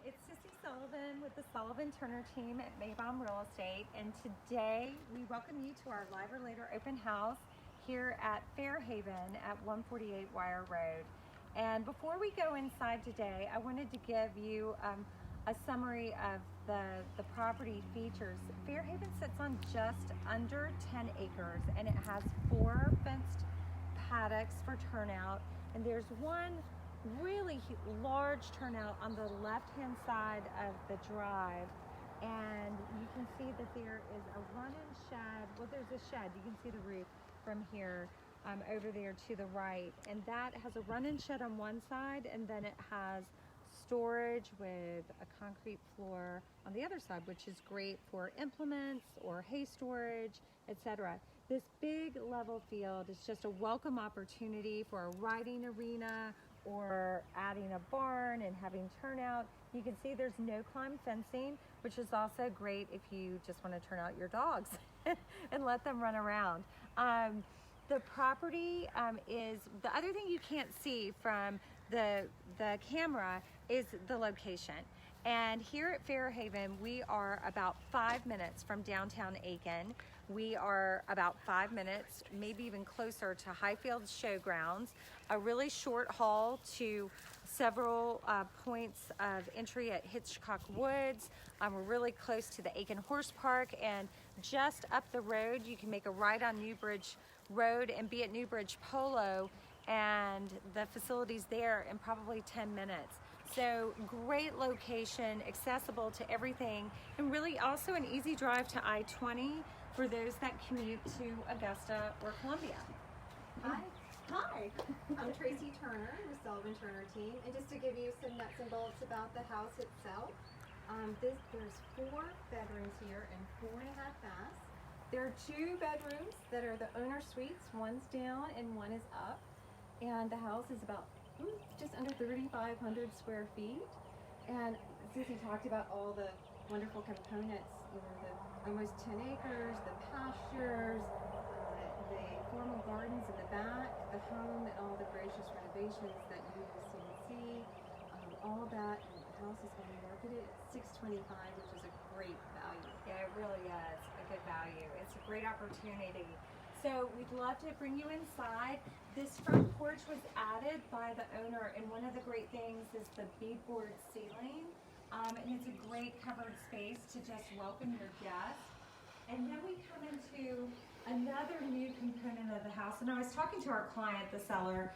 It's Sissy Sullivan with the Sullivan Turner team at Maybaum Real Estate, and today we welcome you to our Live or Later open house here at Fairhaven at 148 Wire Road. And before we go inside today, I wanted to give you a summary of the property features. Fairhaven sits on just under 10 acres, and it has 4 fenced paddocks for turnout, and there's one really large turnout on the left-hand side of the drive, and you can see that there is a run-in shed. Well, there's a shed. You can see the roof from here over there to the right, and that has a run-in shed on one side, and then it has storage with a concrete floor on the other side, which is great for implements or hay storage, etc. This big level field is just a welcome opportunity for a riding arena or adding a barn and having turnout. You can see there's no climb fencing, which is also great if you just want to turn out your dogs and let them run around. The property is, the other thing you can't see from the camera is the location. And here at Fairhaven, we are about 5 minutes from downtown Aiken. We are about 5 minutes, maybe even closer to Highfield Showgrounds, a really short haul to several points of entry at Hitchcock Woods. We're really close to the Aiken Horse Park, and just up the road, you can make a right on Newbridge Road and be at Newbridge Polo and the facilities there in probably 10 minutes. So great location, accessible to everything, and really also an easy drive to I-20 for those that commute to Augusta or Columbia. Hi, I'm Tracy Turner, the Sullivan Turner team, and just to give you some nuts and bolts about the house itself, there's 4 bedrooms here and 4.5 baths. There are 2 bedrooms that are the owner suites. One's down and one is up, and the house is about just under 3,500 square feet. And Sissy talked about all the wonderful components, the almost 10 acres, the pastures, the formal gardens in the back, the home, and all the gracious renovations that you will soon see. All that, and the house is going to be marketed at $625, which is a great value. Yeah, it really is a good value. It's a great opportunity. So we'd love to bring you inside. This front porch was added by the owner, and one of the great things is the beadboard ceiling. And it's a great covered space to just welcome your guests. And then we come into another new component of the house. And I was talking to our client, the seller,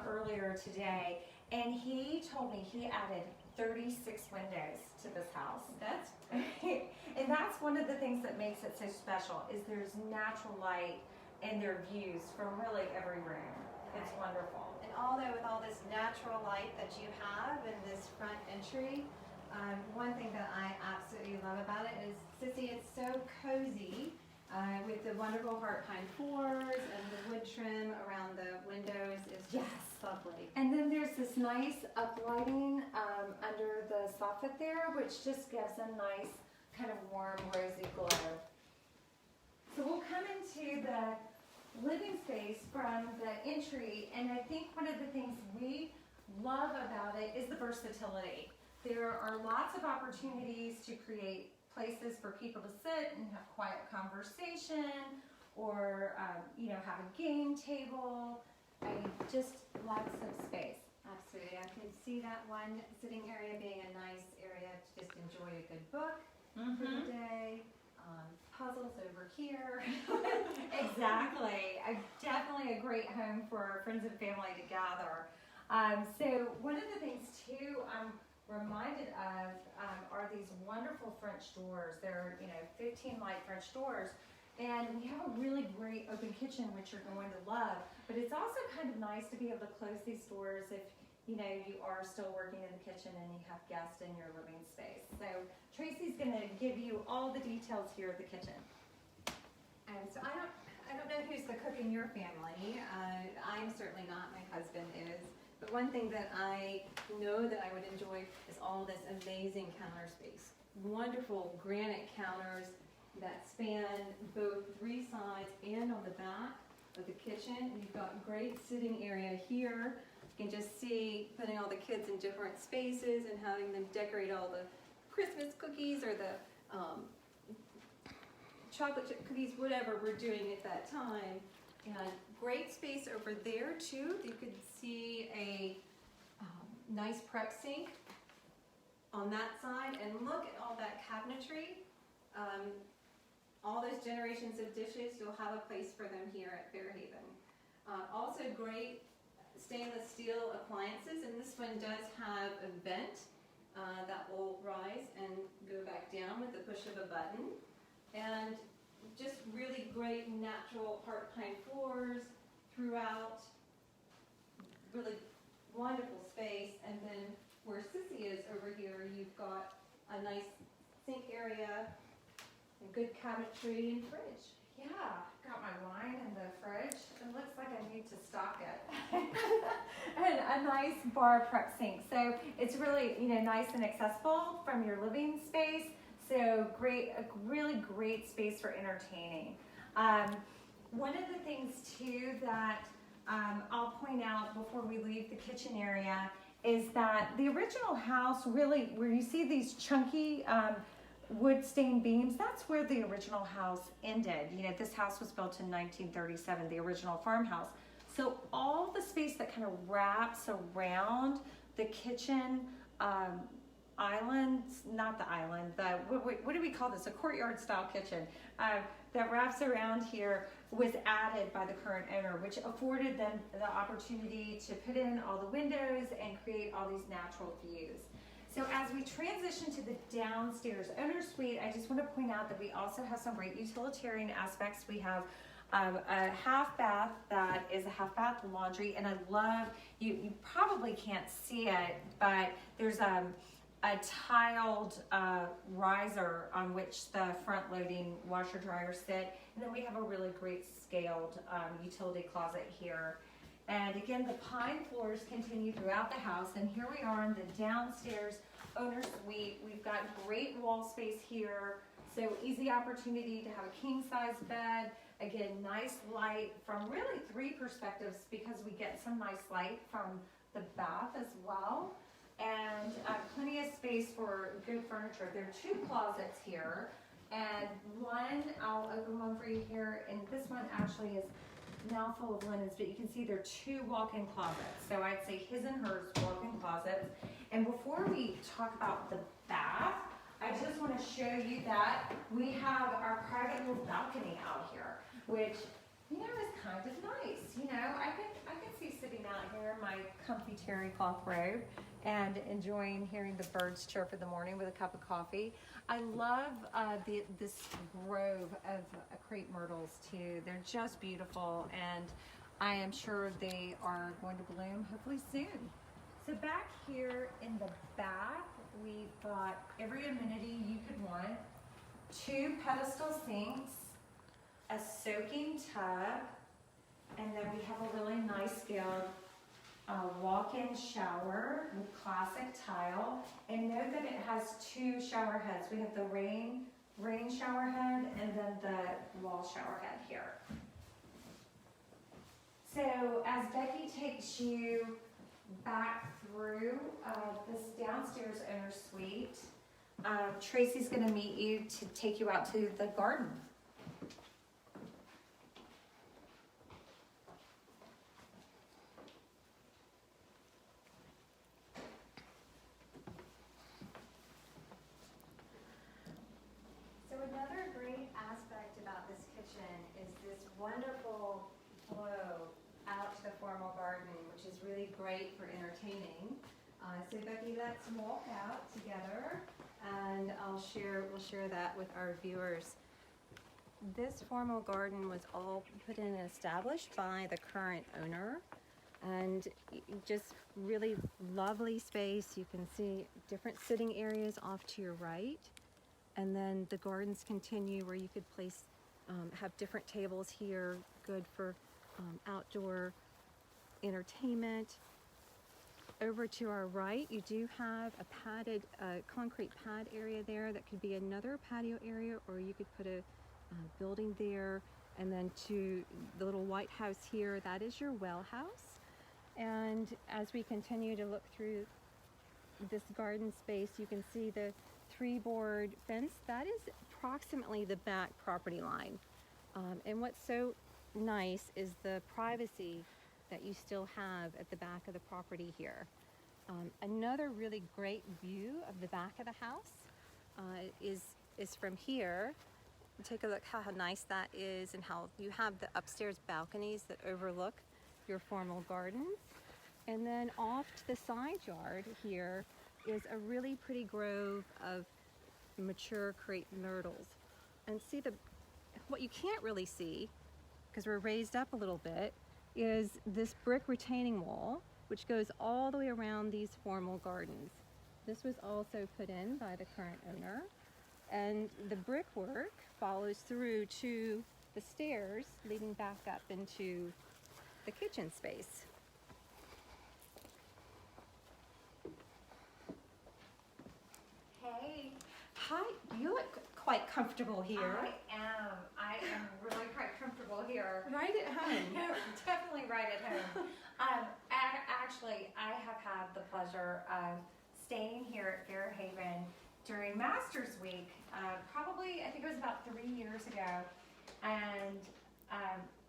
earlier today, and he told me he added 36 windows to this house. That's and that's one of the things that makes it so special, is there's natural light and their views from really every room. It's wonderful. And although with all this natural light that you have in this front entry, one thing that I absolutely love about it is, Sissy, it's so cozy with the wonderful heart pine floors and the wood trim around the windows is just lovely. And then there's this nice uplighting under the soffit there, which just gives a nice kind of warm, rosy glow. So we'll come into the living space from the entry, and I think one of the things we love about it is the versatility. There are lots of opportunities to create places for people to sit and have quiet conversation, or have a game table. I mean, just lots of space. Absolutely. I can see that one sitting area being a nice area to just enjoy a good book for the day. Puzzles over here. Exactly. Definitely a great home for friends and family to gather. So one of the things too I'm reminded of are these wonderful French doors. They're 15 light French doors, and we have a really great open kitchen, which you're going to love. But it's also kind of nice to be able to close these doors if you are still working in the kitchen and you have guests in your living space. So Tracy's going to give you all the details here of the kitchen. So I don't know who's the cook in your family. I'm certainly not. My husband is. But one thing that I know that I would enjoy is all this amazing counter space. Wonderful granite counters that span both 3 sides and on the back of the kitchen. You've got great sitting area here. You can just see putting all the kids in different spaces and having them decorate all the Christmas cookies or the chocolate chip cookies, whatever we're doing at that time. And great space over there too. You could see a nice prep sink on that side, and look at all that cabinetry. All those generations of dishes, you'll have a place for them here at Fairhaven. Also great stainless steel appliances, and this one does have a vent that will rise and go back down with the push of a button. And just really great natural heart pine floors throughout. Really wonderful space. And then where Sissy is over here, you've got a nice sink area, and good cabinetry and fridge. Yeah, got my wine in the fridge. It looks like I need to stock it. And a nice bar prep sink. So it's really, nice and accessible from your living space. So great, a really great space for entertaining. One of the things too that I'll point out before we leave the kitchen area is that the original house really, where you see these chunky wood stained beams, that's where the original house ended. This house was built in 1937, the original farmhouse. So all the space that kind of wraps around the kitchen island, not the island, what do we call this? A courtyard style kitchen that wraps around here was added by the current owner, which afforded them the opportunity to put in all the windows and create all these natural views. So as we transition to the downstairs owner suite, I just want to point out that we also have some great utilitarian aspects. We have a half bath that is a half bath laundry, and I love, you probably can't see it, but there's a tiled riser on which the front loading washer dryer sit, and then we have a really great scaled utility closet here. And again, the pine floors continue throughout the house, and here we are in the downstairs owner suite. We've got great wall space here, so easy opportunity to have a king size bed. Again, nice light from really three perspectives, because we get some nice light from the bath as well. And plenty of space for good furniture. There are two closets here, and one, I'll open one for you here, and this one actually is now full of linens, but you can see there are two walk-in closets. So I'd say his and hers walk-in closets. And before we talk about the bath, I just want to show you that we have our private little balcony out here, which, is kind of nice. I can see sitting out here in my comfy terry cloth robe and enjoying hearing the birds chirp in the morning with a cup of coffee. I love this grove of crepe myrtles too. They're just beautiful, and I am sure they are going to bloom hopefully soon. So back here in the bath, we've got every amenity you could want. Two pedestal sinks, a soaking tub, and then we have a really nice scaled walk-in shower with classic tile. And note that it has two shower heads. We have the rain shower head and then the wall shower head here. So as Becky takes you back through this downstairs owner suite, Tracy's going to meet you to take you out to the garden. Another great aspect about this kitchen is this wonderful flow out to the formal garden, which is really great for entertaining. So Becky, let's walk out together, and we'll share that with our viewers. This formal garden was all put in and established by the current owner, and just really lovely space. You can see different sitting areas off to your right. And then the gardens continue where you could place, have different tables here, good for outdoor entertainment. Over to our right, you do have a padded, concrete pad area there that could be another patio area, or you could put a building there. And then to the little white house here, that is your well house. And as we continue to look through this garden space, you can see the 3-board fence. That is approximately the back property line. And what's so nice is the privacy that you still have at the back of the property here. Another really great view of the back of the house is from here. Take a look how nice that is, and how you have the upstairs balconies that overlook your formal gardens. And then off to the side yard here is a really pretty grove of mature crepe myrtles. And see, what you can't really see, because we're raised up a little bit, is this brick retaining wall, which goes all the way around these formal gardens. This was also put in by the current owner. And the brickwork follows through to the stairs leading back up into the kitchen space. Hey. Hi, you look quite comfortable here. I am really quite comfortable here. Right at home. Definitely right at home. Actually, I have had the pleasure of staying here at Fairhaven during Masters Week, probably, I think it was about 3 years ago. And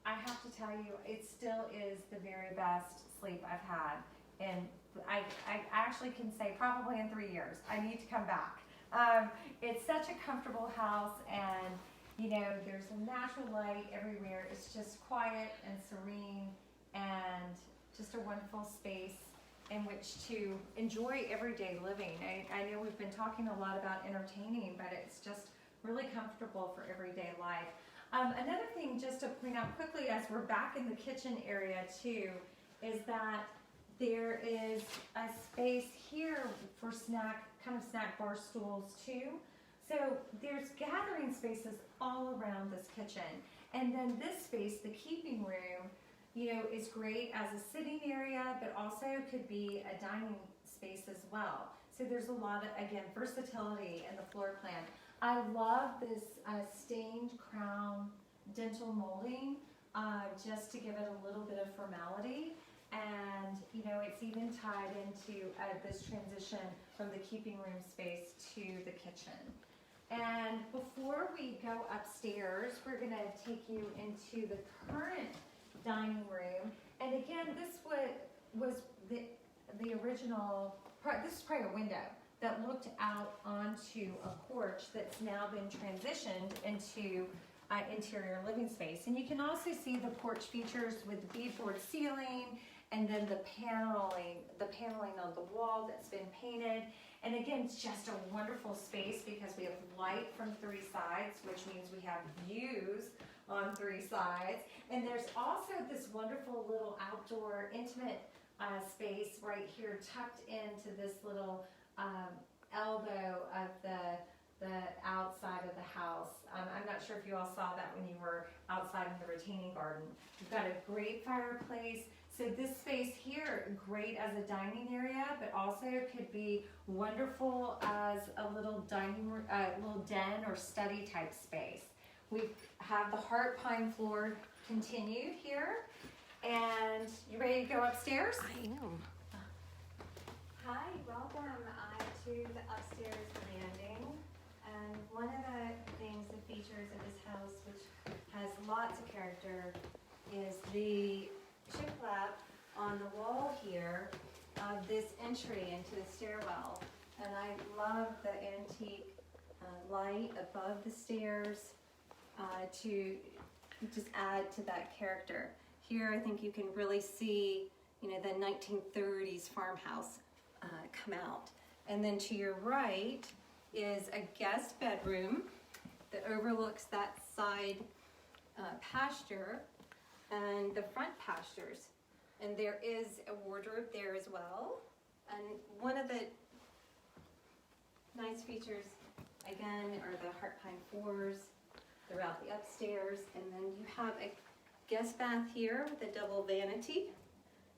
I have to tell you, it still is the very best sleep I've had. And I actually can say probably in 3 years, I need to come back. It's such a comfortable house, and you know, there's a natural light everywhere. It's just quiet and serene, and just a wonderful space in which to enjoy everyday living. I know we've been talking a lot about entertaining, but it's just really comfortable for everyday life. Another thing just to point out quickly as we're back in the kitchen area too, is that there is a space here for kind of snack bar stools too. So there's gathering spaces all around this kitchen. And then this space, the keeping room, you know, is great as a sitting area, but also could be a dining space as well. So there's a lot of, again, versatility in the floor plan. I love this stained crown dental molding, just to give it a little bit of formality. And you know, it's even tied into this transition from the keeping room space to the kitchen. And before we go upstairs, we're going to take you into the current dining room. And again, this was the original, this is probably a window that looked out onto a porch that's now been transitioned into interior living space. And you can also see the porch features with the beadboard ceiling, and then the paneling on the wall that's been painted. And again, it's just a wonderful space because we have light from 3 sides, which means we have views on 3 sides. And there's also this wonderful little outdoor intimate space right here tucked into this little elbow of the outside of the house. I'm not sure if you all saw that when you were outside in the retaining garden. We've got a great fireplace. So this space here, great as a dining area, but also could be wonderful as a little dining room, little den or study type space. We have the heart pine floor continued here. And you ready to go upstairs? I am. Hi, welcome to the upstairs landing. And one of the things, the features of this house, which has lots of character, is the shiplap on the wall here of this entry into the stairwell. And I love the antique light above the stairs to just add to that character. Here I think you can really see, you know, the 1930s farmhouse come out. And then to your right is a guest bedroom that overlooks that side pasture and the front pastures. And there is a wardrobe there as well. And one of the nice features, again, are the heart pine floors throughout the upstairs. And then you have a guest bath here with a double vanity.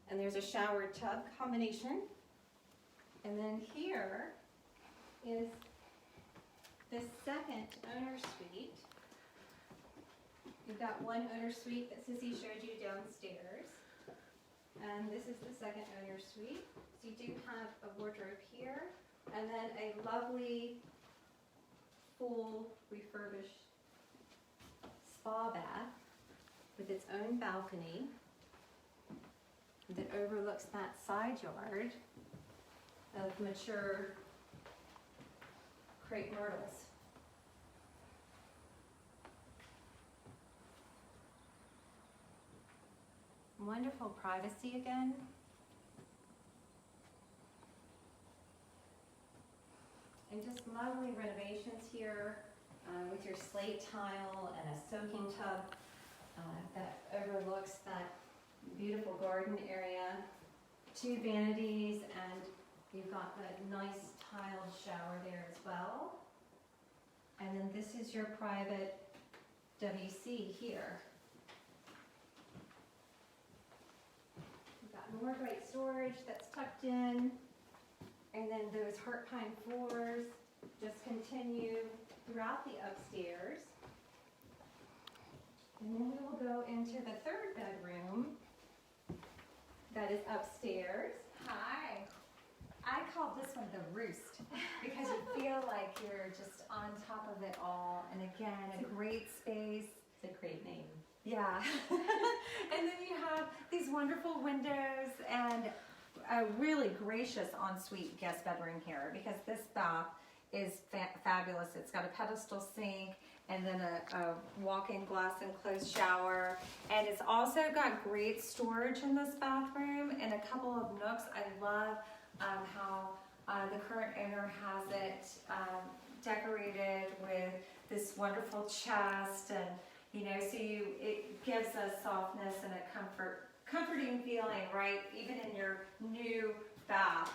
And there's a shower tub combination. And then here is the second owner suite. You've got one owner suite that Sissy showed you downstairs. And this is the second owner's suite. So you do have a wardrobe here, and then a lovely full refurbished spa bath with its own balcony that overlooks that side yard of mature crepe myrtles. Wonderful privacy again. And just lovely renovations here with your slate tile and a soaking tub that overlooks that beautiful garden area. 2 vanities, and you've got the nice tiled shower there as well. And then this is your private WC here. You've got more great storage that's tucked in. And then those heart pine floors just continue throughout the upstairs. And then we will go into the 3rd bedroom that is upstairs. Hi. I call this one the roost because you feel like you're just on top of it all. And again, a great space. It's a great name. Yeah. And then you have these wonderful windows and a really gracious ensuite guest bedroom here because this bath is fabulous. It's got a pedestal sink and then a walk-in glass enclosed shower, and it's also got great storage in this bathroom and a couple of nooks. I love how the current owner has it decorated with this wonderful chest, and so it gives a softness and a comforting feeling, right? Even in your new bath.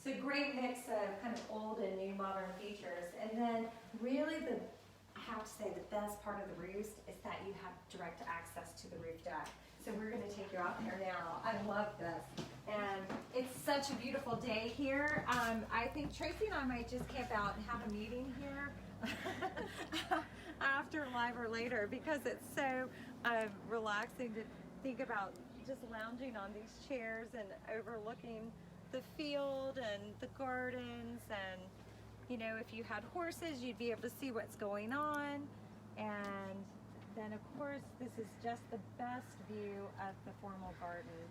So great mix of kind of old and new modern features. And then really I have to say the best part of the roost is that you have direct access to the roof deck. So we're gonna take you out there now. I love this. And it's such a beautiful day here. I think Tracy and I might just camp out and have a meeting here after Live or Later because it's so relaxing to think about just lounging on these chairs and overlooking the field and the gardens, and if you had horses you'd be able to see what's going on. And then of course this is just the best view of the formal garden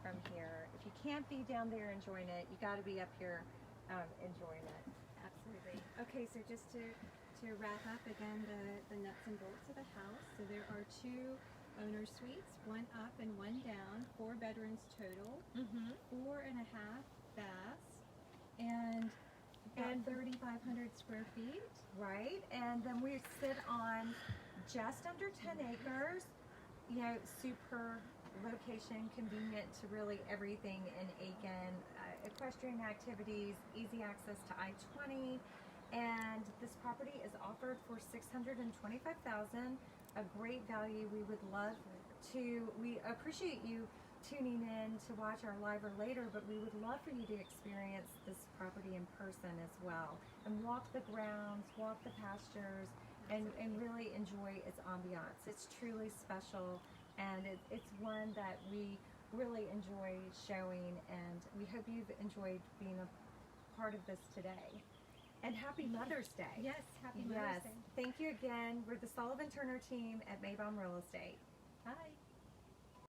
from here. If you can't be down there enjoying it, you got to be up here enjoying it. Absolutely. Okay, so just to wrap up again the nuts and bolts of the house. So there are 2 owner suites, 1 up and 1 down, 4 bedrooms total, 4.5 baths, and about 3,500 square feet. Right, and then we sit on just under 10 acres, super location, convenient to really everything in Aiken, equestrian activities, easy access to I-20, and this property is offered for $625,000. A great value. We appreciate you tuning in to watch our Live or Later, but we would love for you to experience this property in person as well and walk the grounds, walk the pastures, and really enjoy its ambiance. It's truly special, and it's one that we really enjoy showing, and we hope you've enjoyed being a part of this today. And happy Mother's Day. Yes, happy Mother's Day. Thank you again. We're the Sullivan Turner team at Maybaum Real Estate. Bye.